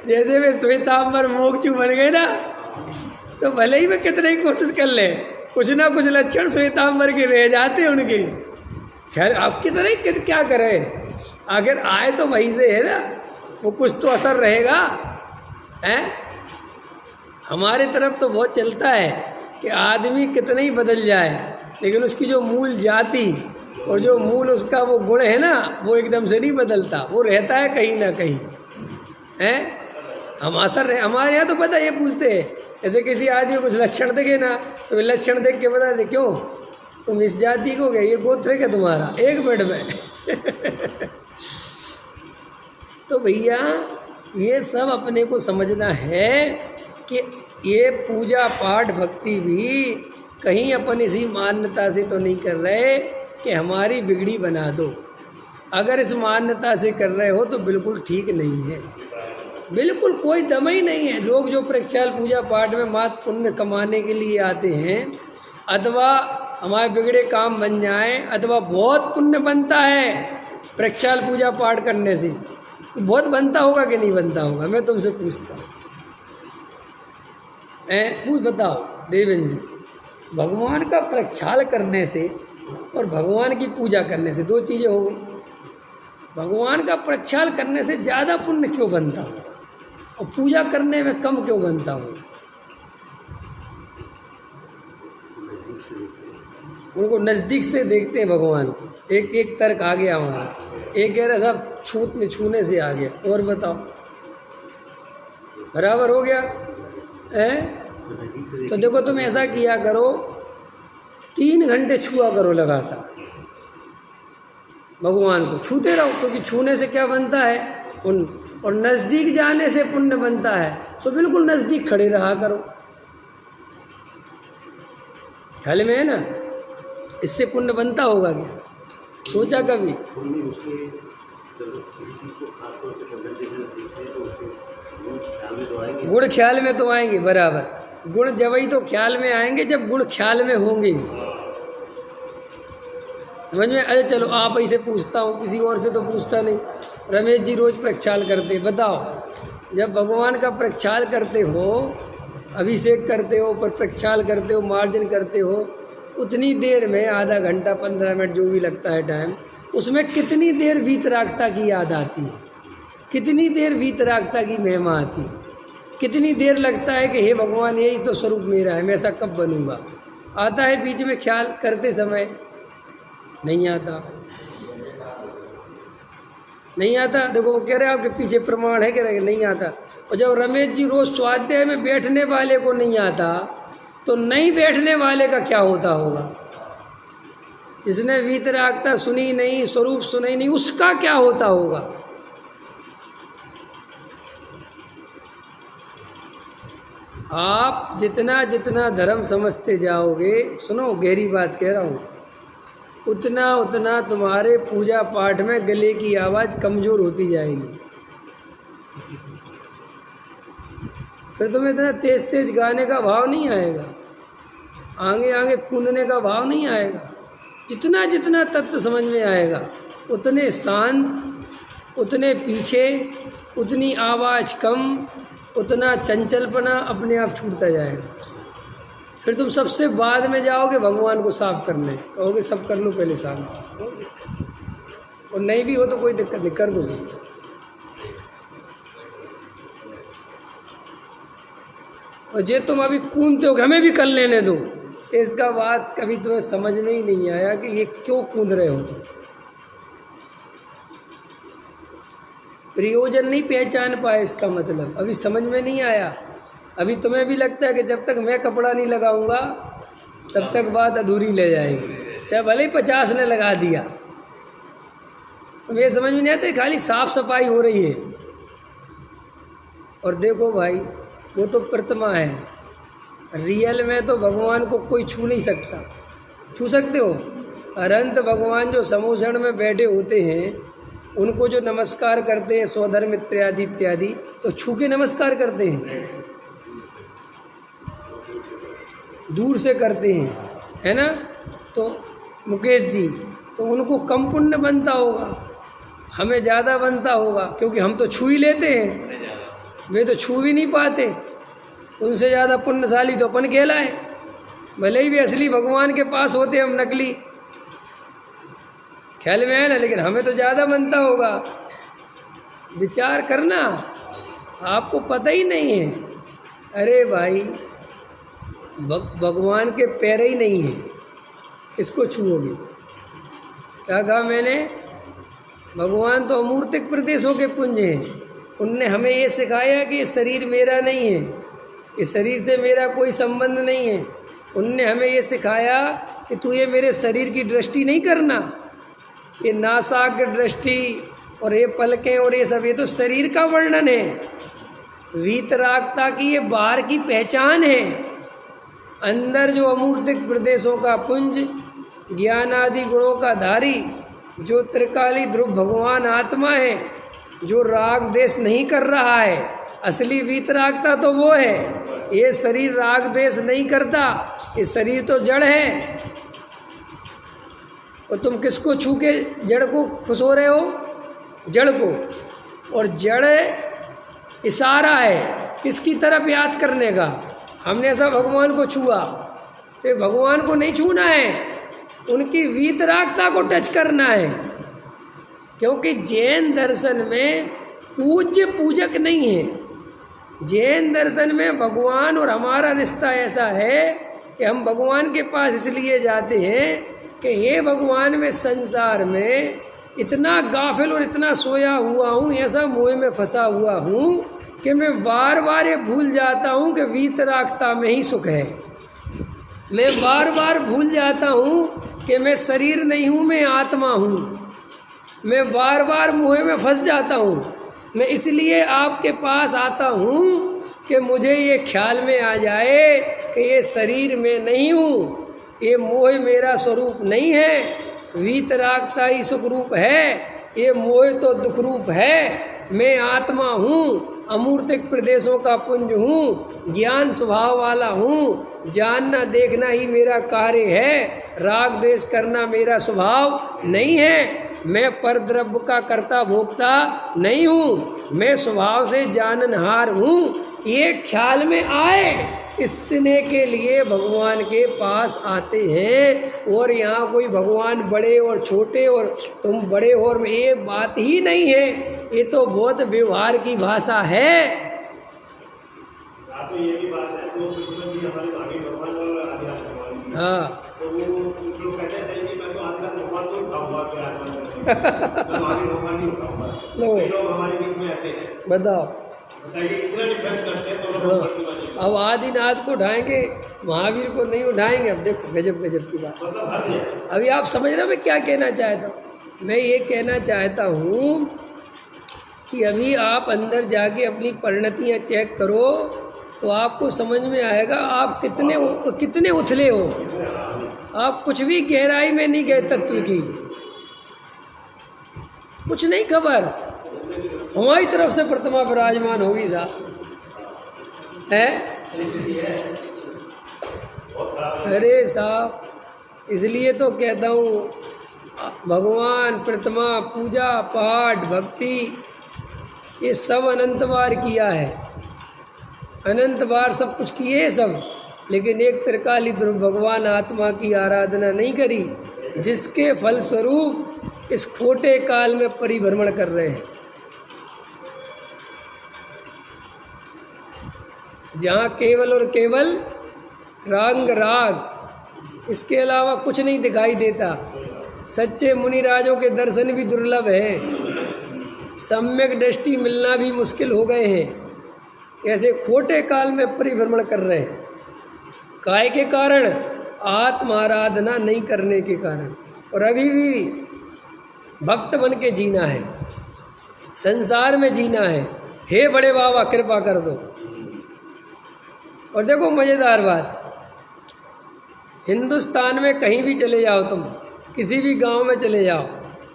जैसे वे श्वेतांबर मोक्षु बन गए ना, तो भले ही मैं कितने ही कोशिश कर ले, कुछ ना कुछ लक्षण श्वेतांबर के रह जाते उनके। खैर आप कितने क्या करें, अगर आए तो वहीं से है ना, वो कुछ तो असर रहेगा है। हमारे तरफ तो बहुत चलता है कि आदमी कितना ही बदल जाए, लेकिन उसकी जो मूल जाति और जो मूल उसका वो गुण है ना, वो एकदम से नहीं बदलता, वो रहता है कहीं ना कहीं है। हम असर रहे हमारे यहाँ तो पता ये पूछते हैं, ऐसे किसी आदमी को कुछ लक्षण देखे ना तो लक्षण देख के बता दे क्यों तुम इस जाति को गए, ये गोत्र है क्या तुम्हारा, 1 मिनट में। तो भैया ये सब अपने को समझना है कि ये पूजा पाठ भक्ति भी कहीं अपन इसी मान्यता से तो नहीं कर रहे कि हमारी बिगड़ी बना दो। अगर इस मान्यता से कर रहे हो तो बिल्कुल ठीक नहीं है, बिल्कुल कोई दम ही नहीं है। लोग जो प्रक्षाल पूजा पाठ में मात पुण्य कमाने के लिए आते हैं, अथवा हमारे बिगड़े काम बन जाएं, अथवा बहुत पुण्य बनता है प्रक्षाल पूजा पाठ करने से, बहुत बनता होगा कि नहीं बनता होगा? मैं तुमसे पूछता हूँ, पूछ बताओ देवेंद्र जी, भगवान का प्रक्षाल करने से और भगवान की पूजा करने से, दो चीज़ें हो गई। भगवान का प्रक्षाल करने से ज़्यादा पुण्य क्यों बनता हो और पूजा करने में कम क्यों बनता हो? उनको नज़दीक से देखते हैं भगवान को। एक एक तर्क आ गया हमारा, एक कह रहा साहब छूने से आ गया, और बताओ बराबर हो गया है? तो देखो तुम ऐसा किया करो, 3 घंटे छुआ करो लगातार भगवान को, छूते रहो, क्योंकि छूने से क्या बनता है पुण्य, और नज़दीक जाने से पुण्य बनता है। तो बिल्कुल नज़दीक खड़े रहा करो, ख्याल में है ना? इससे पुण्य बनता होगा क्या? सोचा कभी? गुण ख्याल में तो आएंगे, बराबर। गुण जब ही तो ख्याल में आएंगे जब गुण ख्याल में होंगे, समझ में? अरे चलो आप ही से पूछता हूँ, किसी और से तो पूछता नहीं। रमेश जी रोज़ प्रक्षाल करते, बताओ जब भगवान का प्रक्षाल करते हो, अभिषेक करते हो, पर प्रक्षाल करते हो, मार्जन करते हो, उतनी देर में आधा घंटा 15 मिनट जो भी लगता है टाइम, उसमें कितनी देर वीतरागता की याद आती है, कितनी देर वीतरागता की महिमा आती है, कितनी देर लगता है कि हे भगवान यही तो स्वरूप मेरा है, मैं ऐसा कब बनूंगा? आता है बीच में ख्याल करते समय? नहीं आता, नहीं आता। देखो वो कह रहे हैं आपके पीछे प्रमाण है, कह रहे नहीं आता। और जब रमेश जी रोज स्वाध्याय में बैठने वाले को नहीं आता, तो नहीं बैठने वाले का क्या होता होगा? जिसने वीतरागता सुनी नहीं, स्वरूप सुनी नहीं, उसका क्या होता होगा? आप जितना जितना धर्म समझते जाओगे, सुनो गहरी बात कह रहा हूँ, उतना उतना तुम्हारे पूजा पाठ में गले की आवाज़ कमज़ोर होती जाएगी। फिर तुम्हें इतना तेज तेज गाने का भाव नहीं आएगा, आगे आगे कूदने का भाव नहीं आएगा। जितना जितना तत्व समझ में आएगा, उतने शांत, उतने पीछे, उतनी आवाज़ कम, उतना चंचलपना अपने आप छूटता जाएगा। फिर तुम सबसे बाद में जाओगे भगवान को साफ करने, कहोगे सब कर लो पहले शांति से, कोई दिक्कत। और नहीं भी हो तो कोई दिक्कत नहीं, कर दो। और जे तुम अभी कूदते हो कि हमें भी कर लेने दो, इसका बात कभी तुम्हें समझ में ही नहीं आया कि ये क्यों कूद रहे हो तुम। प्रयोजन नहीं पहचान पाए, इसका मतलब अभी समझ में नहीं आया। अभी तुम्हें भी लगता है कि जब तक मैं कपड़ा नहीं लगाऊंगा तब तक बात अधूरी ले जाएगी, चाहे भले ही 50 ने लगा दिया। तुम्हें समझ में नहीं आता, खाली साफ सफाई हो रही है। और देखो भाई, वो तो प्रतिमा है, रियल में तो भगवान को कोई छू नहीं सकता। छू सकते हो? अनंत भगवान जो समूषण में बैठे होते हैं, उनको जो नमस्कार करते हैं स्वधर्म इत्यादि इत्यादि, तो छू के नमस्कार करते हैं, दूर से करते हैं, है ना? तो मुकेश जी, तो उनको कम पुण्य बनता होगा, हमें ज़्यादा बनता होगा, क्योंकि हम तो छू ही लेते हैं, वे तो छू भी नहीं पाते। तो उनसे ज़्यादा पुण्यशाली तो अपन कहलाए, भले ही वे असली भगवान के पास होते, हम नकली। ख्याल में है ना? लेकिन हमें तो ज़्यादा बनता होगा। विचार करना, आपको पता ही नहीं है। अरे भाई, भगवान के पैर ही नहीं है, इसको छूओगे? क्या कहा मैंने? भगवान तो अमूर्तिक प्रदेशों के पुंज हैं। उनने हमें ये सिखाया कि ये शरीर मेरा नहीं है, इस शरीर से मेरा कोई संबंध नहीं है। उनने हमें ये सिखाया कि तू ये मेरे शरीर की दृष्टि नहीं करना, ये नासाग्र दृष्टि और ये पलकें और ये सब, ये तो शरीर का वर्णन है। वीतरागता की ये बाहर की पहचान है। अंदर जो अमूर्तिक प्रदेशों का पुंज, ज्ञान आदि गुणों का धारी, जो त्रिकाली ध्रुव भगवान आत्मा है, जो राग देश नहीं कर रहा है, असली वीतरागता तो वो है। ये शरीर राग देश नहीं करता, ये शरीर तो जड़ है। और तुम किसको छू के जड़ को खुश हो रहे हो? जड़ को। और जड़ इशारा है किसकी तरफ याद करने का? हमने ऐसा भगवान को छुआ, तो भगवान को नहीं छूना है, उनकी वीतरागता को टच करना है। क्योंकि जैन दर्शन में पूज्य पूजक नहीं है। जैन दर्शन में भगवान और हमारा रिश्ता ऐसा है कि हम भगवान के पास इसलिए जाते हैं कि हे भगवान, मैं संसार में इतना गाफिल और इतना सोया हुआ हूँ, ऐसा मोह में फंसा हुआ हूँ कि मैं बार बार ये भूल जाता हूँ कि वीतरागता में ही सुख है। मैं बार बार भूल जाता हूँ कि मैं शरीर नहीं हूँ, मैं आत्मा हूँ। मैं बार बार मोह में फंस जाता हूँ। मैं इसलिए आपके पास आता हूँ कि मुझे ये ख्याल में आ जाए कि ये शरीर में नहीं हूँ, ये मोह मेरा स्वरूप नहीं है, वीतरागता ही सुख रूप है, ये मोह तो दुख रूप है। मैं आत्मा हूँ, अमूर्तिक प्रदेशों का पुंज हूँ, ज्ञान स्वभाव वाला हूँ, जानना देखना ही मेरा कार्य है, राग द्वेष करना मेरा स्वभाव नहीं है। मैं परद्रव्य का कर्ता भोक्ता नहीं हूँ, मैं स्वभाव से जाननहार हूँ। ये ख्याल में आए इतने के लिए भगवान के पास आते हैं। और यहाँ कोई भगवान बड़े और छोटे और तुम बड़े और ये बात ही नहीं है, ये तो बहुत व्यवहार की भाषा है। तो ये भी बात है, तो उसमें भी हमारे भाभी भगवान और आदिनाथ भगवान, हाँ, तो वो कुछ लोग कहते हैं कि मैं तो आदिनाथ भगवान को उठाऊंगा, मैं भाभी भगवान नहीं उठाऊंगा। कई लोग हमारे बीच में ऐसे हैं। बताओ, बताइए, इतना डिफरेंस करते हैं दोनों भगवान की बात। अब आदिनाथ को उठाएंगे, महावीर को नहीं उठाएंगे। अब देखो गजब गजब की बात। मतलब हद है। अभी आप समझ रहे हो मैं क्या कहना चाहता हूँ? मैं ये कहना चाहता हूँ कि अभी आप अंदर जाके अपनी परिणतियाँ चेक करो तो आपको समझ में आएगा आप कितने उथले हो। आप कुछ भी गहराई में नहीं गए तत्व की, कुछ नहीं खबर। हमारी तरफ से प्रतिमा विराजमान होगी साहब, है? अरे साहब, इसलिए तो कहता हूँ भगवान, प्रतिमा, पूजा पाठ भक्ति ये सब अनंत बार किया है, अनंत बार सब कुछ किए सब, लेकिन एक त्रिकाली ध्रुव भगवान आत्मा की आराधना नहीं करी, जिसके फलस्वरूप इस खोटे काल में परिभ्रमण कर रहे हैं। जहाँ केवल और केवल रंग राग, इसके अलावा कुछ नहीं दिखाई देता। सच्चे मुनिराजों के दर्शन भी दुर्लभ हैं, सम्यक दृष्टि मिलना भी मुश्किल हो गए हैं। ऐसे खोटे काल में परिभ्रमण कर रहे हैं। काय के कारण? आत्माराधना नहीं करने के कारण। और अभी भी भक्त बन के जीना है, संसार में जीना है। हे बड़े बाबा कृपा कर दो। और देखो मज़ेदार बात, हिंदुस्तान में कहीं भी चले जाओ तुम, किसी भी गांव में चले जाओ,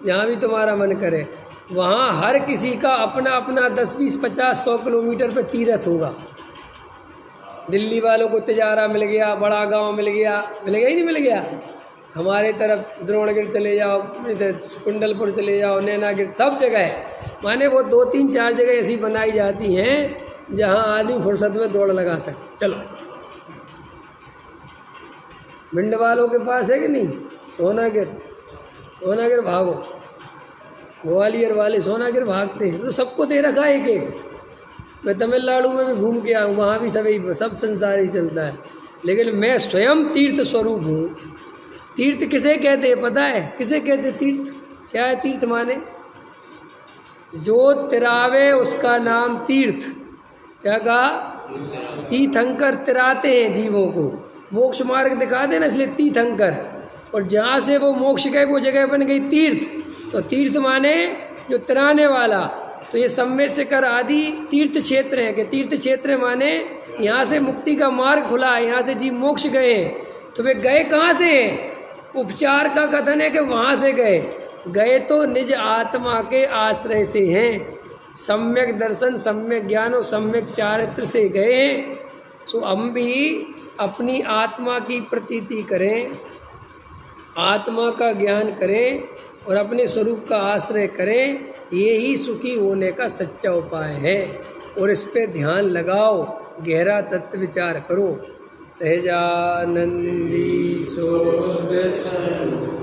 जहाँ भी तुम्हारा मन करे, वहाँ हर किसी का अपना अपना 10, 20, 50, 100 किलोमीटर पे तीर्थ होगा। दिल्ली वालों को तिजारा मिल गया, बड़ा गांव मिल गया, मिलेगा ही नहीं मिल गया। हमारे तरफ द्रोणगिर चले जाओ, इधर कुंडलपुर चले जाओ, नैनागिर, सब जगह माने वो 2, 3, 4 जगह ऐसी बनाई जाती हैं जहाँ आदमी फुर्सत में दौड़ लगा सके। चलो, भिंड वालों के पास है कि नहीं? सोनागिर भागो, ग्वालियर वाले सोनागिर भागते हैं, तो सबको दे रखा है एक एक। मैं तमिलनाडु में भी घूम के आया हूँ, वहाँ भी सब संसार ही चलता है। लेकिन मैं स्वयं तीर्थ स्वरूप हूँ। तीर्थ किसे कहते हैं पता है? किसे कहते तीर्थ? क्या है तीर्थ? माने जो तिरावे उसका नाम तीर्थ। क्या कहा? तीर्थंकर तिराते हैं जीवों को, मोक्ष मार्ग दिखा देना, इसलिए तीर्थंकर। और जहाँ से वो मोक्ष गए वो जगह बन गई तीर्थ। तो तीर्थ माने जो तिराने वाला। तो ये सम्मेशकर आदि तीर्थ क्षेत्र हैं कि तीर्थ क्षेत्र माने यहाँ से मुक्ति का मार्ग खुला, यहाँ से जीव मोक्ष गए। तो वे गए कहाँ से? उपचार का कथन है कि वहाँ से गए तो निज आत्मा के आश्रय से हैं। सम्यक दर्शन, सम्यक ज्ञान और सम्यक चारित्र से गए हैं। सो हम भी अपनी आत्मा की प्रतीति करें, आत्मा का ज्ञान करें और अपने स्वरूप का आश्रय करें। ये ही सुखी होने का सच्चा उपाय है। और इस पे ध्यान लगाओ, गहरा तत्व विचार करो। सहजानंदी सोद सन